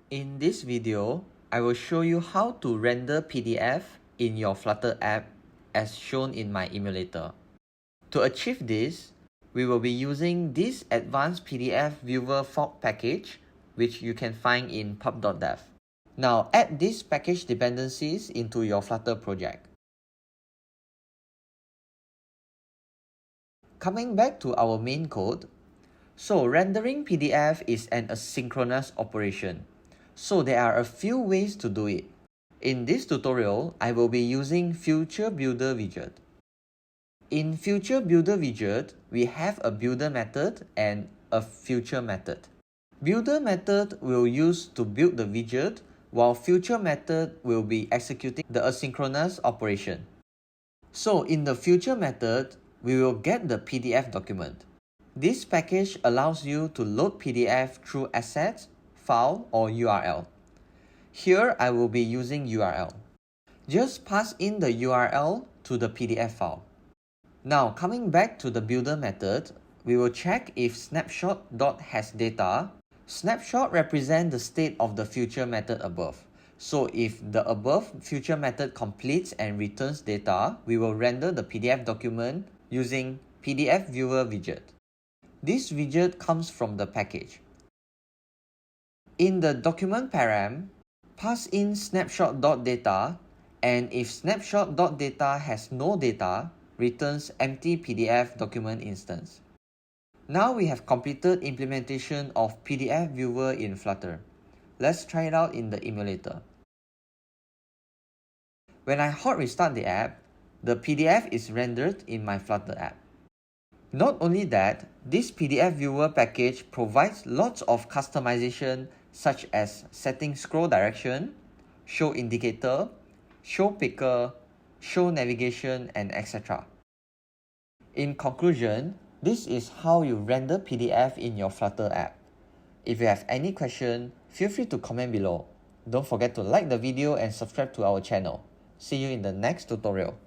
In this video, I will show you how to render PDF in your Flutter app as shown in my emulator. To achieve this, we will be using this advanced PDF viewer fork package, which you can find in pub.dev. Now add these package dependencies into your Flutter project. Coming back to our main code, so rendering PDF is an asynchronous operation. So there are a few ways to do it. In this tutorial, I will be using Future Builder widget. In Future Builder widget, we have a builder method and a future method. Builder method will use to build the widget, while future method will be executing the asynchronous operation. So in the future method, we will get the PDF document. This package allows you to load PDF through assets, file, or URL. Here I will be using URL. Just pass in the URL to the PDF file. Now coming back to the builder method, we will check if snapshot.hasData. Snapshot represents the state of the future method above. So if the above future method completes and returns data, we will render the PDF document using PDF viewer widget. This widget comes from the package. In the document param, pass in snapshot.data, and if snapshot.data has no data, returns empty PDF document instance. Now we have completed implementation of PDF viewer in Flutter. Let's try it out in the emulator. When I hot restart the app, the PDF is rendered in my Flutter app. Not only that, this PDF viewer package provides lots of customization such as setting scroll direction, show indicator, show picker, show navigation, and etc. In conclusion, this is how you render PDF in your Flutter app. If you have any question, feel free to comment below. Don't forget to like the video and subscribe to our channel. See you in the next tutorial.